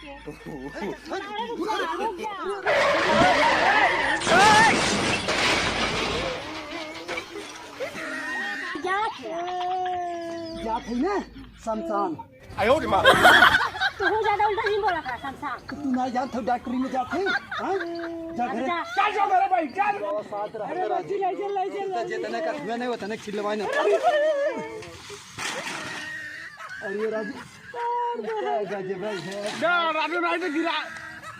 के। क्या थी ना शमशान। आयो रे माँ। तू ज्यादा उल्टा नहीं बोला था शमशान। तू ना जानते हो डॉक्टरी में जाते हैं? जा घर चल जाओ मेरे भाई चल। साथ रहे राजी जितने का हुआ नहीं उतने खिलवाए ना। अरे राजी गजब है राजू नहीं तो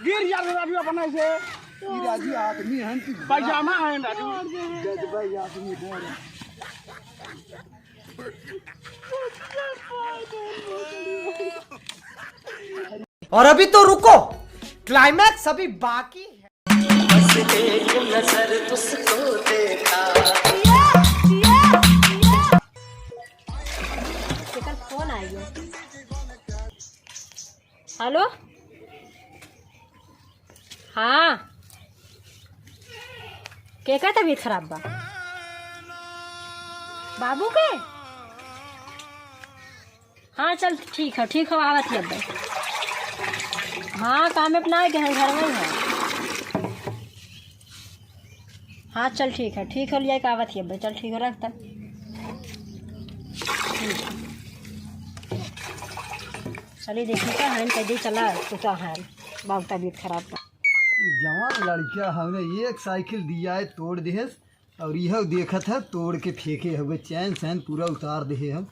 गिर यार राजू अपने से। ये राजी आदमी है पैजामा है राजू। गजब आदमी है। और अभी तो रुको, क्लाइमैक्स अभी बाकी है। बस एक नजर तुझको देखा। फोन आई है। हेलो हाँ के का तबीयत खराब बा बाबू के। हाँ चल ठीक है आवत ही अब। हाँ काम अपना गए घर में है। हाँ चल ठीक है लिया का आवत ही अब। चल ठीक है रखता। चलिए देखिए का है कैदी चला कुछ है बाबू तबीयत खराब बा। जवान लड़किया हमने एक साइकिल दिया है तोड़ दे और यह देखत है तोड़ के फेंके हुए चैन सैन पूरा उतार दे हम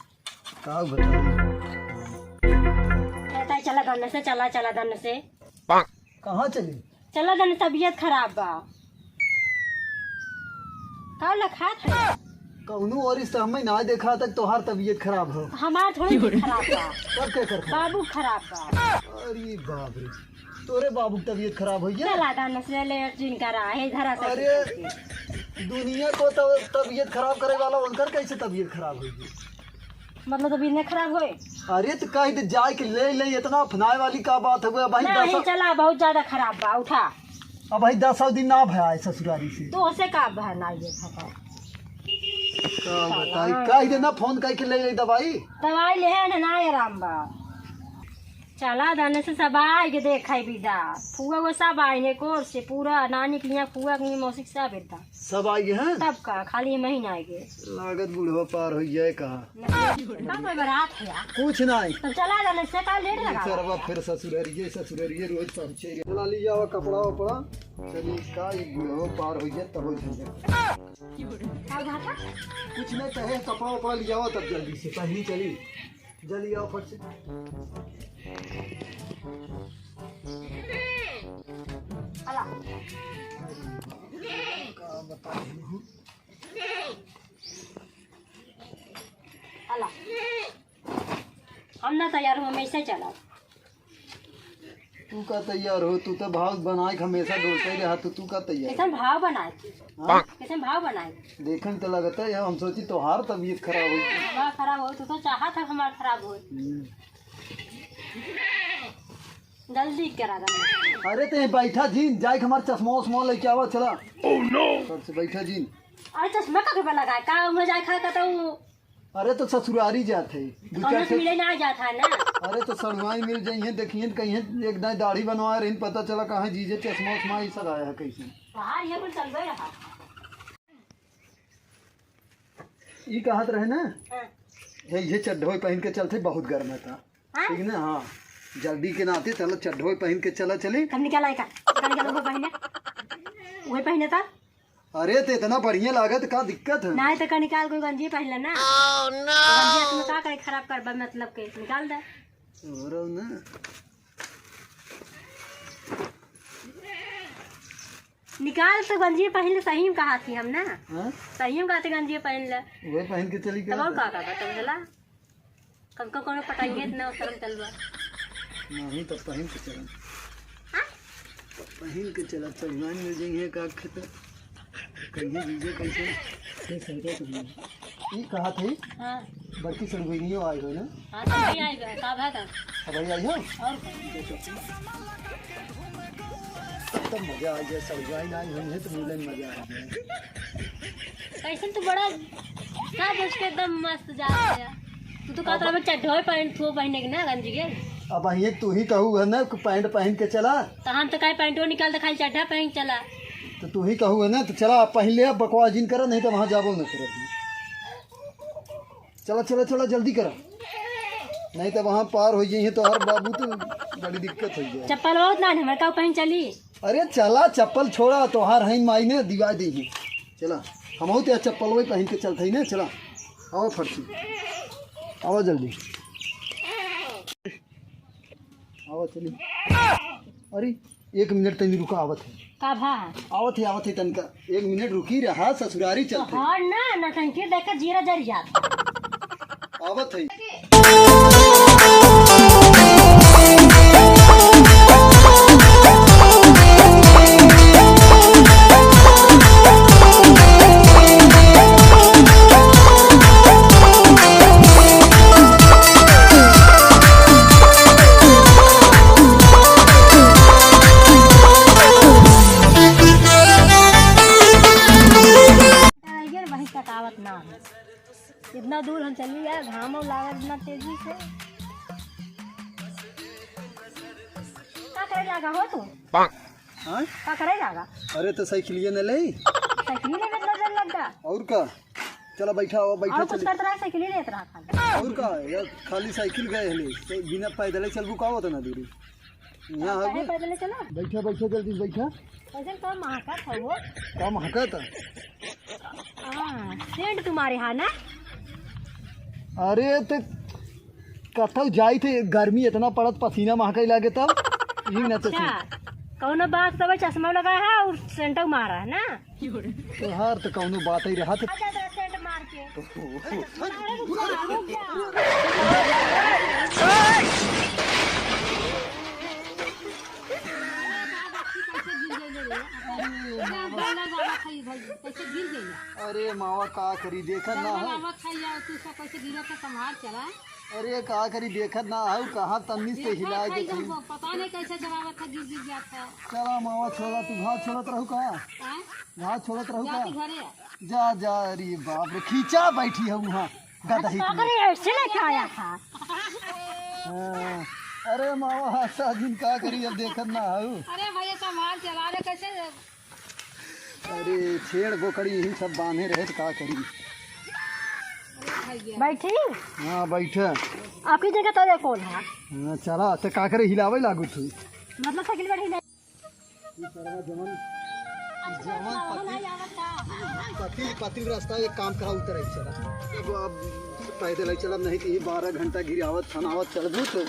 का बता। चला दन से चला दन से कहाँ चले चला दन तबीयत खराब बा का लखा था कौनो और इस हमें ना देखा तक तोहार तबीयत खराब हो। हमार थोड़ी खराब बा सब के कर बाबू खराब बा। अरे बाप रे तोरे बाबू की तबीयत खराब हो गया। चला दन से लेट्रिन करा है धरा से। अरे दुनिया को तो तबीयत खराब करे वाला उनकर कैसे तबीयत खराब होगी। मतलब तबीयत नहीं खराब होए। अरे तो कहीं तो जाए के ले इतना फनाए वाली का बात है। अब नहीं चला बहुत ज्यादा खराब बा उठा। अब 10 दिन ना भया ससुरारी से तो से का बहना ये खाता का बताई कहीं दे ना फोन करके ले दवाई ले है ना आराम बा। चला दाने से सब आए के देखा विदा फुआ वो सब आए कोर से पूरा नानी के यहाँ फुआ के मौसिक सब था सब आई हैं तब का खाली महीना आए गए। लागत बुढ़वा पार हो जाए कहा बारात है कुछ नहीं। तो चला जाने से का लेट लगा सरवा फिर ससुरारिये रोज पहुंचे चला ली जाओ कपड़ा वपड़ा चली का बुढ़वा पार हो जाए तब हो जाए। कुछ नहीं कहे कपड़ा वपड़ा ले जाओ तब जल्दी से पहली चली जल्दी आओ फट से। अला अला हम ना तैयार हो हमेशा चला। तू का तैयार हो तू तो भाव बनाए हमेशा डोलते रहा तो तू का तैयार कैसे भाव बनाए कैसे भाव बनाए देखने तो लगता है हम सोची तोहार तबीयत खराब हो खराब हो तू तो चाहा था हमारा खराब हो जल्दी करा देना। अरे ते बैठा जीन जाए हमारा चश्मा उस्मा लेके आवा चला। ओह नो से बैठा जीन। अरे चश्मा का पे लगाए का उम्र जाए खा का तो अरे तो ससुरारी जाते मिले ना जाता है ना। अरे तो सड़वाई मिल जाइए देखिए कहीं एक दाढ़ी बनवा रही पता चला कहाँ जीजे चश्मा उस्मा ही सब आया है कैसे बाहर ये कुछ चल रहा ये कहत रहे ना ये चड्ढोई पहन के चलते बहुत गर्म था ठीक ना। हाँ जल्दी के नाते चलो चड्ढोई पहन के चला चले कब निकाला है का निकाला वो पहने वही पहने था। अरे तो इतना बढ़िया लागत का दिक्कत है नहीं तो का निकाल कोई गंजी पहन लेना। गंजी तुम का करे खराब कर मतलब के निकाल दे और ना निकाल तो गंजी पहन ले सही में कहा थी हम ना। हाँ सही में कहते गंजी पहन ले वही पहन के चली तब और का तुम चला कम को कोनो पटाइए ना उस तरह चलवा नहीं तो पहन के चला पहन के चला चलवान मिल जाएंगे का खेत कहीं जीजे कैसे ये कहा थे। हां बड़की सड़गोइनियो आई हो ना। हां तो नहीं आएगा का भागा अब आई हो और तो मजा आ गया सड़गोइन आई हो तो मिलन मजा आ गया। कैसे तो बड़ा का बस के एकदम मस्त जा रहा है। तू तो कहता है चड्ढोई पहन थो पहने के ना गंजी के अब ये तू ही कहू है ना कि पैंट पहन के चला, तो हम तो कहीं पैंटो निकाल खाली चड्ढा पहन चला। तो तू ही कहू है ना, तो चला आप पहन ले, अब बकवास जिन करा, नहीं तो वहाँ जाबो न कर। चला चला चला जल्दी करा, नहीं तो वहाँ पार हो जाइए तो हर बाबू तो बड़ी दिक्कत हो जाए। चप्पल बहुत ना हमारे का पहन चली। अरे चला चप्पल छोड़ा तो हर हई माई ने दिवा देगी। चला हम हो तो चप्पल वही पहन के चलते ही ना। चला आओ फर्सी, आओ जल्दी आओ चली। अरे 1 मिनट तनी रुका, आवत है का भा आवत है तनका 1 मिनट रुकी रहा, ससुरारी चलते हाँ ना टंकी देख कर जीरा जर जात आवत है। थकावट ना है। इतना दूर हम चली यार, घाम लागत इतना तेजी से। का करे जागा हो तू? हाँ? का करे जागा? अरे तो साइकिलिए न ले, साइकिल में कितना देर लगता? और का चला बैठा हो, बैठा और कुछ चली। करता रहा, साइकिल ही लेता रहा खाली। और का यार, खाली साइकिल गए हले, तो बिना पैदल चलबू का होता ना दूरी यहाँ पहले है। पैदल चला। बैठा बैठा जल्दी बैठा। वैसे तो महका था वो। काम हका था। हाँ, सेंट तुम्हारे यहाँ ना? अरे तो कथौ जाई थे, गर्मी इतना पड़त, पसीना महका लागे तब यही ना। अच्छा, कौनो बात सब चश्मा लगा है और सेंट मारा है ना? तो हर तो कौनो बात ही रहा। अच्छा तो सेंट मार के। अरे मावा का करी देखत ना हो। अरे का करी देखत ना हो, कहाँ तन्नी से हिलाए देखी। पता नहीं कैसे जवाब था, गिर गिर जाता। चला मावा छोड़ा, तू घास छोड़त रहू का? घास छोड़त रहू का? घरे जा जा, अरे बाप रे, खींचा बैठी है वहाँ गदही की। अरे ऐसे लेके आया था। हाँ, अरे मावा ऐसा दिन का करी, अब देखत ना हो। अरे भैया संभाल चला रहे कैसे। अरे छेड़ बोकड़ी यही सब बांधे रहे तो का करी। बैठी हाँ बैठे। आपकी जगह तो कौन है? हाँ चला तो का करे, हिलावे लागू थी। मतलब साइकिल बैठी नहीं। जमन पति पति रास्ता एक काम करा उतर चला। एगो अब पैदल चलब, नहीं कि 12 घंटा गिरावत फनावत चलबू तो।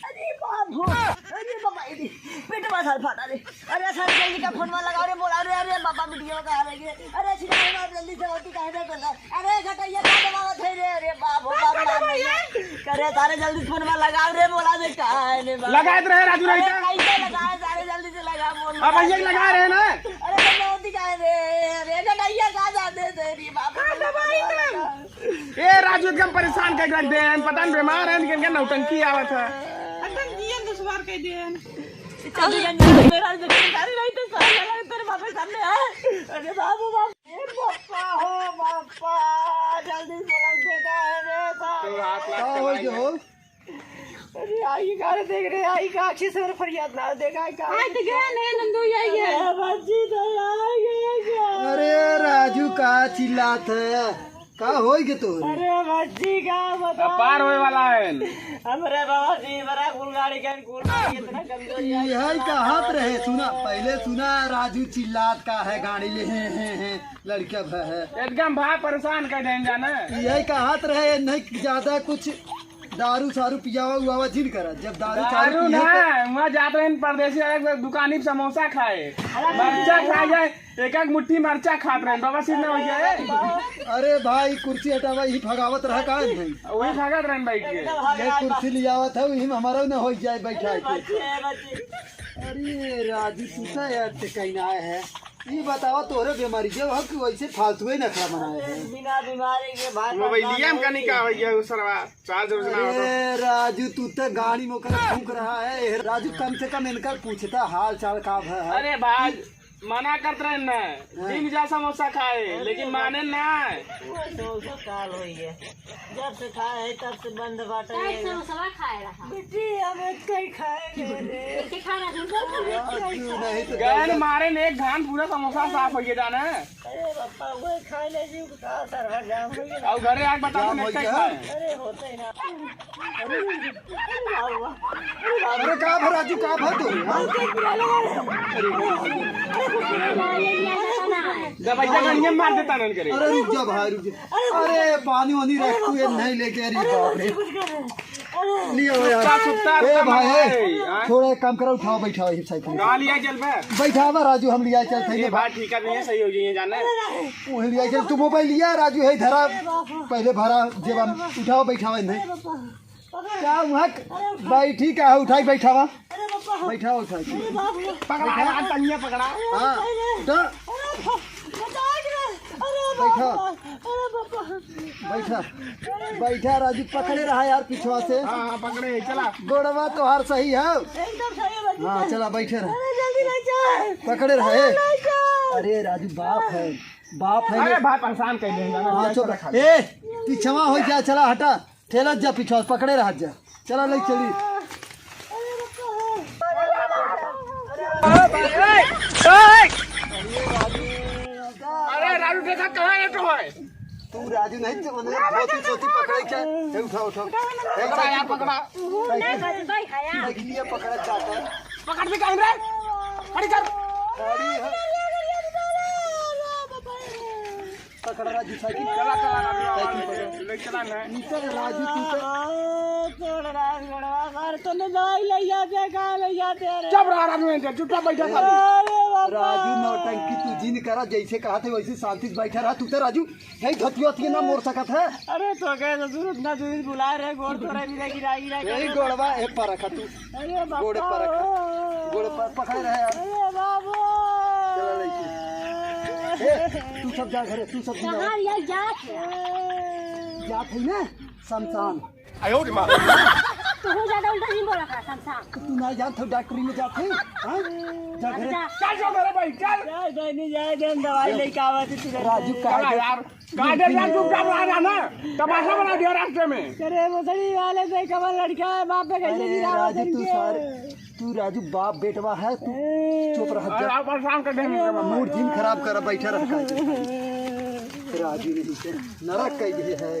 अरे बाबा ये पेट में सर फटा रे। अरे सर जल्दी का फोन में लगाओ रे, बोला रे। अरे बाबा वीडियो में कहा रही है। अरे सीधा जल्दी से होती कहे दे बोला। अरे घटैया का दबावत है रे। अरे बाप हो बाप करे सारे जल्दी फोन में लगाओ रे, बोला दे कहा है ने बाबा। लगाए रहे राजू अरे नहीं कैसे लगाए, सारे जल्दी से लगा बोल। अब भैया लगा रहे हैं ना। अरे तो होती कहे रे। अरे घटैया का जाते तेरी बाप। ए राजू एकदम परेशान कर रख दे, पता नहीं बीमार है लेकिन क्या नौटंकी आवत है। मेरा जिम्मेदारी नहीं तो साल लगा तेरे बाप के सामने है। अरे बाबू बाप, ए बापा हो बापा, जल्दी बोला देखा है रे साहब। का हो जो हो? अरे आई गाड़ी देख रहे, आई का अच्छी से फरियाद ना देखा है का। आज तो गया नहीं नंदू यही है। ए बच्ची तो आ गई क्या? अरे राजू का चिल्लात है, का होई के तोरे? अरे बच्ची का बता। पार होए वाला है। हमरे बाबा जी बड़ा कुल गाड़ी का कुल इतना कमजोरी है। यही कहत रहे, सुना पहले सुना, राजू चिल्लात का है, गाड़ी ले हैं लड़का भा है। एकदम भाई परेशान कर दें जाना। यही कहत रहे, नहीं ज्यादा कुछ दारू सारू पियावा उआवा जिन करा। जब दारू दारू पिए ना, तो- वहाँ जाते हैं परदेसी वाले दुकानी पे समोसा खाए, मरचा खा जाए, एक मुट्ठी मरचा खाते रहे, बाबा सिर हो जाए। अरे भाई कुर्सी हटावा, यही भगावत रहा का नहीं, वही भागत रहे बैठ के। ये कुर्सी लियावत है, वही में हमारा न हो जाए बैठा के। बच्ची अरे राजू तू यार से कहीं आए है, ये बतावा तोरे बीमारी जब हम कि वैसे फालतू ही नखरा बनाए हैं। बिना बीमारी के भाई मोबाइलिया में कहीं का हो गया उस सरवा चार्ज रोजना हो तो। अरे राजू तू तो गाड़ी में फूक रहा है। राजू कम से कम इनका पूछता हाल चाल का है। अरे भाई मना करते रहे ना दिन जा समोसा खाए लेकिन माने ना। समोसा काल हो गया, जब से खाए है तब से बंद बाटे। समोसा खाए रहा बेटी हमें कहीं खाएंगे कैसे खाना नहीं तो गैन मारे ने एक घान पूरा समोसा साफ हो गया जाना। अरे पापा वो खाए ले जी का सरवा जाम हो गया। और घरे आग बता जाम तो हो नहीं गया। खाए। अरे होता ही ना। अरे का भर राजू का भर तू दवाइया गणिया मार देता नन करे। अरे रुक जा भाई रुक जा। अरे पानी वानी रख तू ये नहीं लेके। अरे बाप रे लियो यार। सुत्ता ए भाई हाँ? थोड़ा एक काम करो, उठाओ बैठाओ ये साइकिल कहाँ लिया चल बे? बैठावा राजू, हम लिया चल ये थे बात ठीक है नहीं है, सही हो जाइए जाने। वही लिया चल। तू मोबाइल लिया राजू है धरा पहले भरा जेबा में। उठाओ बैठावा नहीं क्या वहाँ बैठी का उठाई बैठावा बैठाओ उठाई पकड़ा यार, तनिया पकड़ा। हाँ उठा बैठा बैठा बैठा राजू पकड़े रहा यार पिछवा से। हाँ पकड़े चला। गोड़वा तो हर सही है। एकदम सही है बच्ची। हाँ चला बैठे रहा, जल्दी ले जाए। पकड़े रहे। अरे राजू बाप है बाप है। अरे भाई परेशान कर दे जाना। हाँ चुप रखा। ए पिछवा हो जा, चला हटा ठेला जा पिछवा पकड़े रहा जा। चला ले चली। अरे राजू देखा कहाँ है तो है। तू राजू नहीं तो मैंने धोती धोती पकड़े क्या। उठा उठा पकड़ा यार पकड़ा। साइकिल लिए पकड़ा जाता है। पकड़ भी कहीं रे। खड़ी कर। गाड़ी है पकड़ राजू साइकिल। चला चला साइकिल राजू पकड़। ले चला ना। निकल राजू तू छोड़ रहा गोड़वा मार तो ने दवाई ले जाते कहाँ ले जाते। अरे चुप रहा राजू चुपचाप बैठा था। राजू नौटंकी तू जिन करा जैसे कहा थे वैसे शांति से बैठा रहा। तू तो राजू है धतिया थी ना मोड़ सकत है। अरे तो कह जरूरत ना जरूरत बुला रहे गोड़ तो रही गिरा गिरा गिरा। यही गोड़वा ए पर रखा तू। अरे बाबा गोड़ पर रखा गोड़ पर पकड़े रहे यार। अरे बाबू चला लेके ए तू सब जा घरे। तू सब जा जात है ना शमशान। तू ज्यादा उल्टा नहीं बोला था शमशान। तू ना जात हो डॉक्टरी में जाते हाँ जा घरे। चल चल मेरे भाई चल। जाए नहीं जाए देन दवाई लेके आवा थी तुझे। राजू चला का यार गाड़ी यार चुपचाप रहा ना। तमाशा बना दिया रास्ते में। अरे मोसड़ी वाले से कमल लड़का है बाप पे कैसे गिरा राजू तू सारे तू राजू बाप बेटवा है। तू चुप रह अरे जा। आप परेशान कर देंगे। मूड दिन खराब कर बैठा रखा राजू नहीं से नरक कह गए है।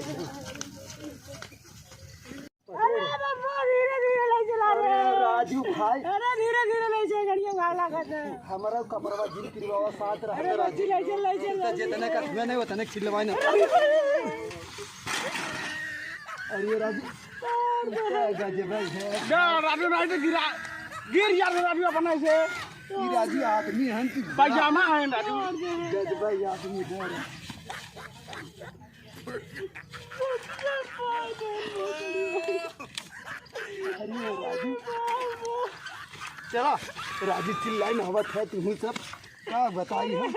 अरे बाबा धीरे धीरे ले चला रे। राजू भाई अरे धीरे धीरे ले चल गड़िया गाला खाते। हमारा कमरवा जिन पिरवा साथ रहे राजू। ले चल ले चल। तो जितने का तुम्हें नहीं होता ना खिलवाई ना। अरे राजू गजब है। जा राजू नहीं तो गिर यार राजू अपने से। ये राजू आदमी है कि पैजामा है राजू। गजब आदमी है। अरे राजू चला राजू चिल्लाई नहवत है। तुम्हें सब क्या बताई है।